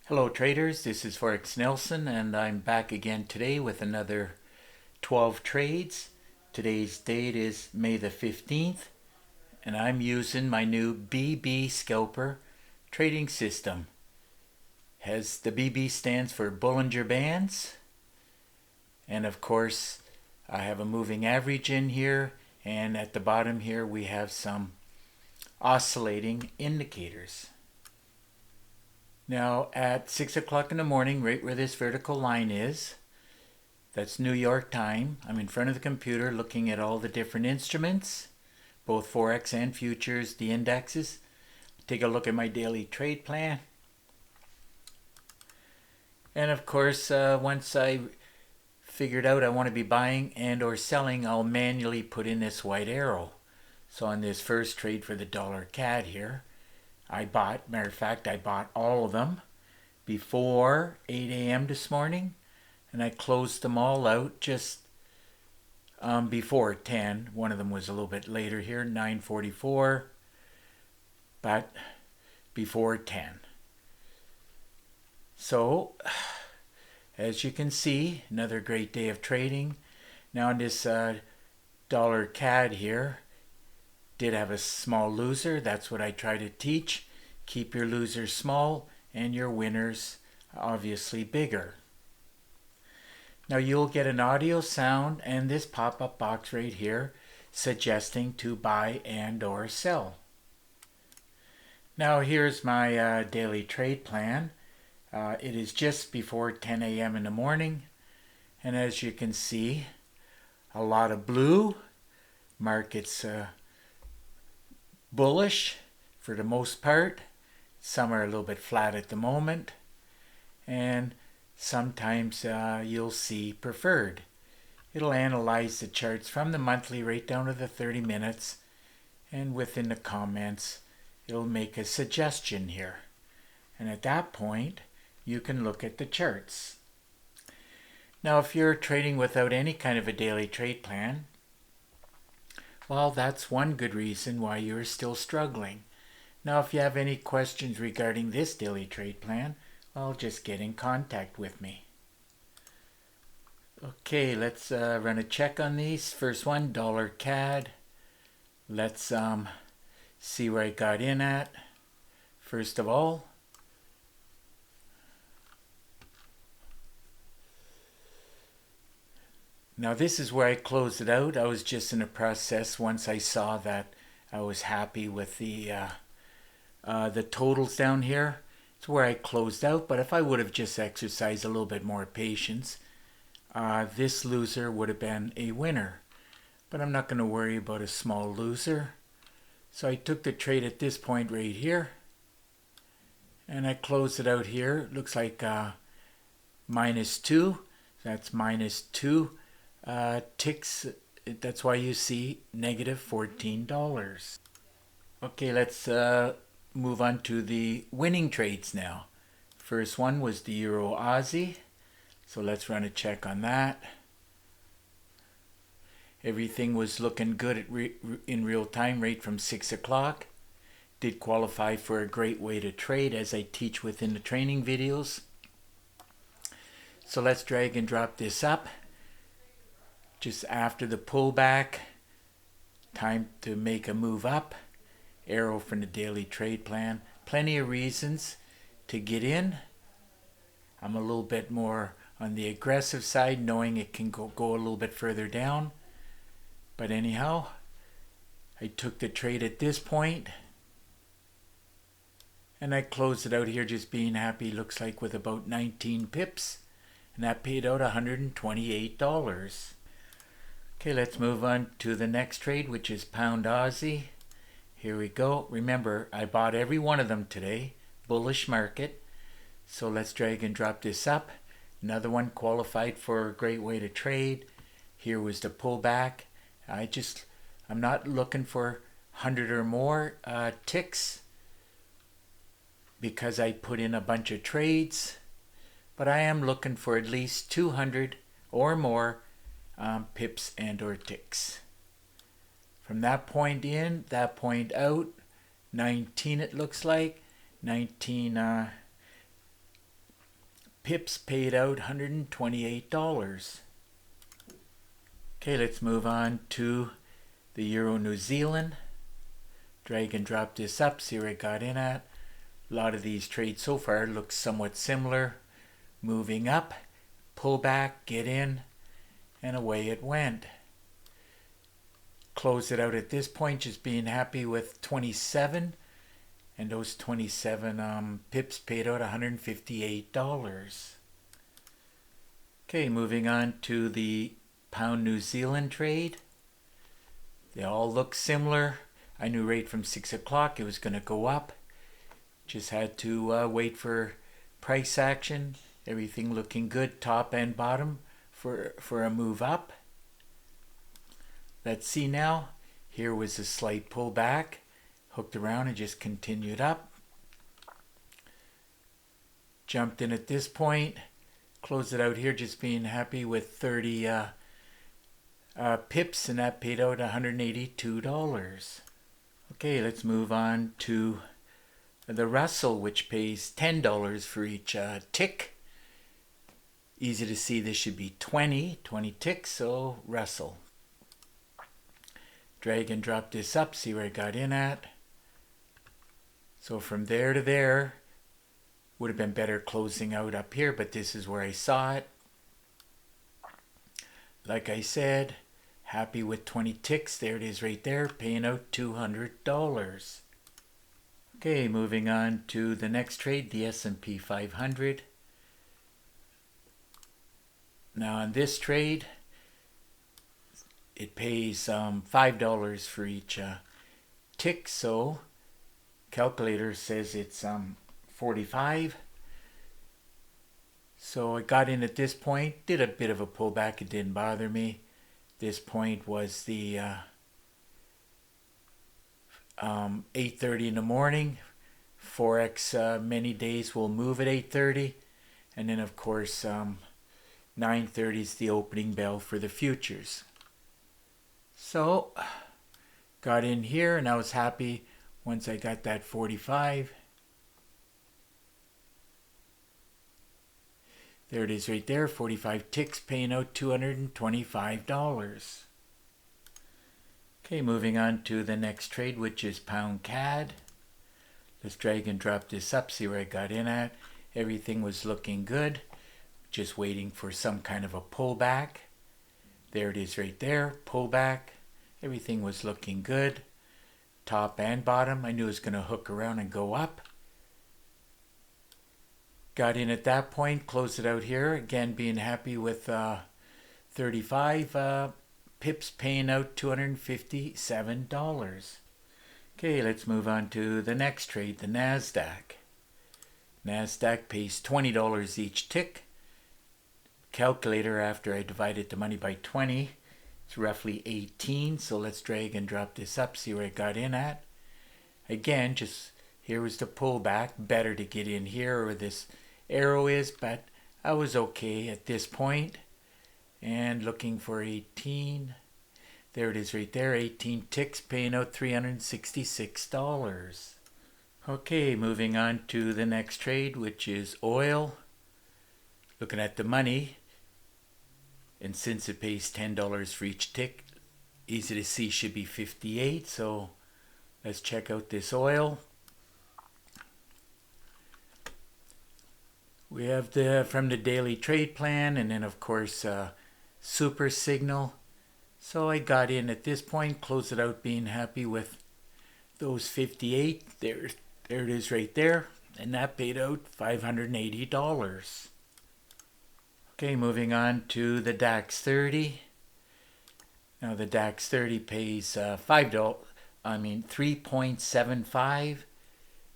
Hello traders, this is Forex Nelson and I'm back again today with another 12 trades. Today's date is May the 15th and I'm using my new BB Scalper trading system. The BB stands for Bollinger Bands, and of course I have a moving average in here, and at the bottom here we have some oscillating indicators. Now at 6 o'clock in the morning, right where this vertical line is, that's New York time. I'm in front of the computer looking at all the different instruments, both Forex and futures, the indexes. Take a look at my daily trade plan. And of course, once I figured out I want to be buying and or selling, I'll manually put in this white arrow. So on this first trade for the dollar CAD here, matter of fact, I bought all of them before 8 a.m. this morning, and I closed them all out just before 10. One of them was a little bit later here, 9:44, but before 10. So, as you can see, another great day of trading. Now in this dollar CAD here, did have a small loser. That's what I try to teach. Keep your losers small and your winners obviously bigger. Now you'll get an audio sound and this pop-up box right here suggesting to buy and or sell. Now here's my daily trade plan. It is just before 10 a.m. in the morning, and as you can see, a lot of blue. Markets bullish for the most part. Some are a little bit flat at the moment, and sometimes you'll see preferred. It'll analyze the charts from the monthly right down to the 30 minutes, and within the comments it'll make a suggestion here, and at that point you can look at the charts. Now if you're trading without any kind of a daily trade plan, well, that's one good reason why you're still struggling. Now, if you have any questions regarding this daily trade plan, well, just get in contact with me. Okay, let's run a check on these. First one, dollar CAD. Let's see where I got in at. First of all, now this is where I closed it out. I was just in a process once I saw that I was happy with the totals down here. It's where I closed out, but if I would have just exercised a little bit more patience, this loser would have been a winner. But I'm not going to worry about a small loser. So I took the trade at this point right here, and I closed it out here. It looks like -2. That's -2. Ticks. That's why you see -$14. Okay, let's move on to the winning trades now. First one was the Euro Aussie, so let's run a check on that. Everything was looking good in real time right from 6 o'clock. Did qualify for a great way to trade, as I teach within the training videos. So let's drag and drop this up. Just after the pullback, time to make a move up. Arrow from the daily trade plan. Plenty of reasons to get in. I'm a little bit more on the aggressive side, knowing it can go a little bit further down. But anyhow, I took the trade at this point, and I closed it out here just being happy, looks like with about 19 pips, and that paid out $128. Okay, let's move on to the next trade, which is Pound Aussie. Here we go. Remember, I bought every one of them today. Bullish market. So let's drag and drop this up. Another one qualified for a great way to trade. Here was the pullback. I'm not looking for 100 or more ticks because I put in a bunch of trades, but I am looking for at least 200 or more pips and or ticks. From that point in, that point out, 19 it looks like, 19 pips paid out $128. Okay, let's move on to the Euro New Zealand. Drag and drop this up, see where I got in at. A lot of these trades so far look somewhat similar. Moving up, pull back, get in, and away it went. Close it out at this point, just being happy with 27. And those 27 pips paid out $158. Okay, moving on to the Pound New Zealand trade. They all look similar. I knew right from 6 o'clock it was going to go up. Just had to wait for price action. Everything looking good, top and bottom for a move up. Let's see now. Here was a slight pullback. Hooked around and just continued up. Jumped in at this point. Closed it out here, just being happy with 30 pips, and that paid out $182. Okay, let's move on to the Russell, which pays $10 for each tick. Easy to see this should be 20 ticks, so Russell. Drag and drop this up, see where I got in at. So from there to there, would have been better closing out up here, but this is where I saw it. Like I said, happy with 20 ticks. There it is right there, paying out $200. Okay, moving on to the next trade, the S&P 500. Now on this trade, it pays $5 for each tick, so calculator says it's 45. So I got in at this point, did a bit of a pullback, it didn't bother me. This point was the 8:30 in the morning. Forex many days will move at 8:30, and then of course 9:30 is the opening bell for the futures. So got in here and I was happy once I got that 45. There it is right there, 45 ticks, paying out $225. Okay, moving on to the next trade, which is Pound CAD. Let's drag and drop this up, see where I got in at. Everything was looking good, just waiting for some kind of a pullback. There it is right there, pullback. Everything was looking good. Top and bottom. I knew it was going to hook around and go up. Got in at that point, closed it out here. Again, being happy with 35 pips, paying out $257. Okay, let's move on to the next trade, the NASDAQ. NASDAQ pays $20 each tick. Calculator, after I divided the money by 20, it's roughly 18. So let's drag and drop this up, see where I got in at. Again, just here was the pullback. Better to get in here where this arrow is, but I was okay at this point. And looking for 18. There it is right there, 18 ticks, paying out $366. Okay, moving on to the next trade, which is oil. Looking at the money, and since it pays $10 for each tick, easy to see should be 58. So let's check out this oil. We have from the daily trade plan, and then of course super signal. So I got in at this point, closed it out being happy with those 58. There it is right there, and that paid out $580. Okay, moving on to the DAX 30. Now the DAX 30 pays $3.75,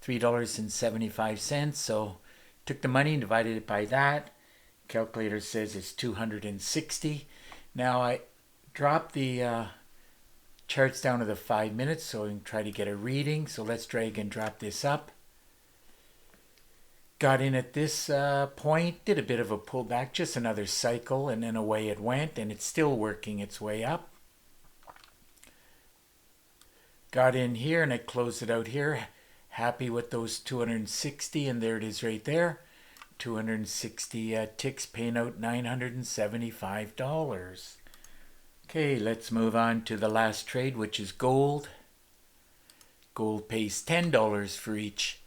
$3.75. So took the money and divided it by that. Calculator says it's 260. Now I dropped the charts down to the 5 minutes so I can try to get a reading. So let's drag and drop this up. Got in at this point, did a bit of a pullback, just another cycle, and then away it went, and it's still working its way up. Got in here and I closed it out here. Happy with those 260, and there it is right there. 260 ticks, paying out $975. Okay, let's move on to the last trade, which is gold. Gold pays $10 for each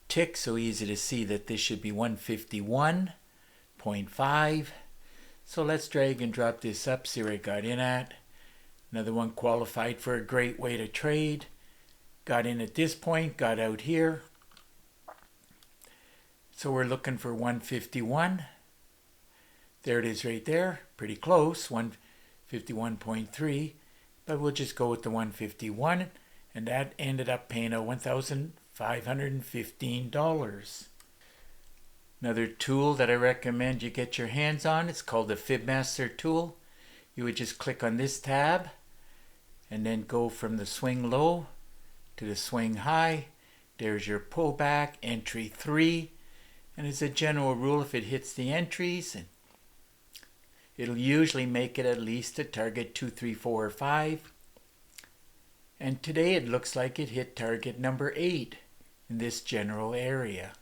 tick, so easy to see that this should be 151.5. So let's drag and drop this up, see where it got in at. Another one qualified for a great way to trade. Got in at this point, got out here. So we're looking for 151. There it is right there, pretty close, 151.3. But we'll just go with the 151, and that ended up paying out $1,515. Another tool that I recommend you get your hands on, it's called the FibMaster tool. You would just click on this tab and then go from the swing low to the swing high. There's your pullback, entry 3. And as a general rule, if it hits the entries, it'll usually make it at least to target 2, 3, 4, or 5. And today it looks like it hit target number 8 in this general area.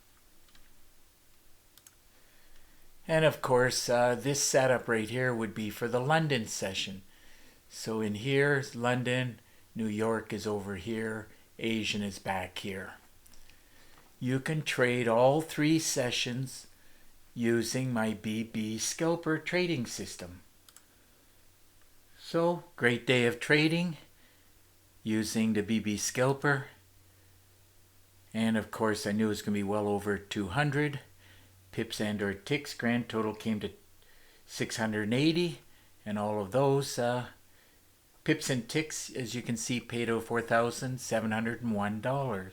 And of course, this setup right here would be for the London session. So in here, London, New York is over here, Asian is back here. You can trade all 3 sessions using my BB Scalper trading system. So, great day of trading using the BB Scalper. And of course, I knew it was going to be well over 200 pips and or ticks. Grand total came to 680, and all of those pips and ticks, as you can see, paid out $4,701.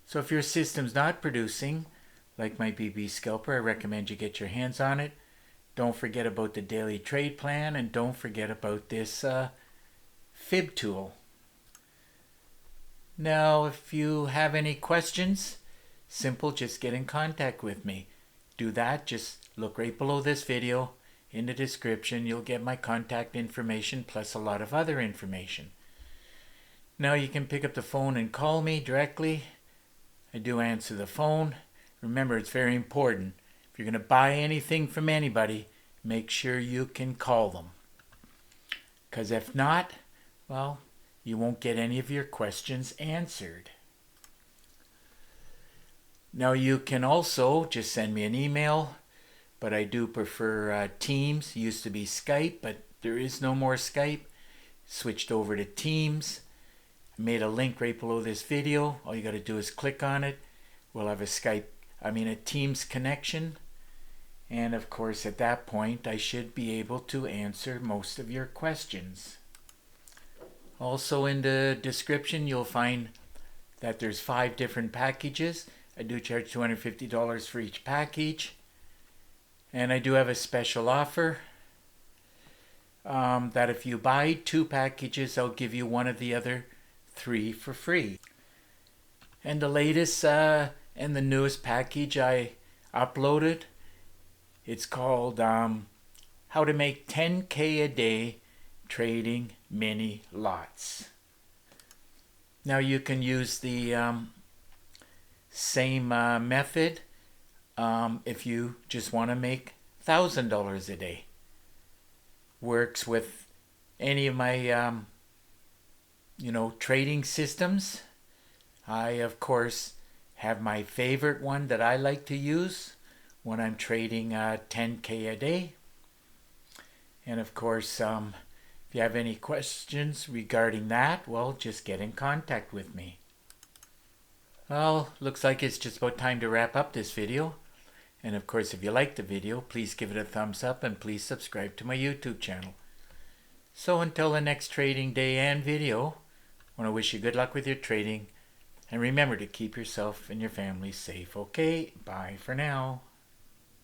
So if your system's not producing, like my BB Scalper, I recommend you get your hands on it. Don't forget about the daily trade plan, and don't forget about this fib tool. Now, if you have any questions, simple, just get in contact with me. Do that, just look right below this video. In the description, you'll get my contact information plus a lot of other information. Now you can pick up the phone and call me directly. I do answer the phone. Remember, it's very important. If you're going to buy anything from anybody, make sure you can call them. Because if not, well, you won't get any of your questions answered. Now you can also just send me an email, but I do prefer Teams. It used to be Skype, but there is no more Skype. Switched over to Teams. I made a link right below this video. All you got to do is click on it. We'll have a Teams connection. And of course, at that point, I should be able to answer most of your questions. Also in the description, you'll find that there's 5 different packages. I do charge $250 for each package. And I do have a special offer that if you buy 2 packages, I'll give you one of the other 3 for free. And the latest and the newest package I uploaded, it's called How to Make 10K a Day Trading Mini Lots. Now you can use the same method if you just want to make $1,000 a day. Works with any of my trading systems. I of course have my favorite one that I like to use when I'm trading 10K a day. And of course, if you have any questions regarding that, well, just get in contact with me. Well, looks like it's just about time to wrap up this video. And of course, if you liked the video, please give it a thumbs up and please subscribe to my YouTube channel. So until the next trading day and video, I want to wish you good luck with your trading. And remember to keep yourself and your family safe. Okay, bye for now.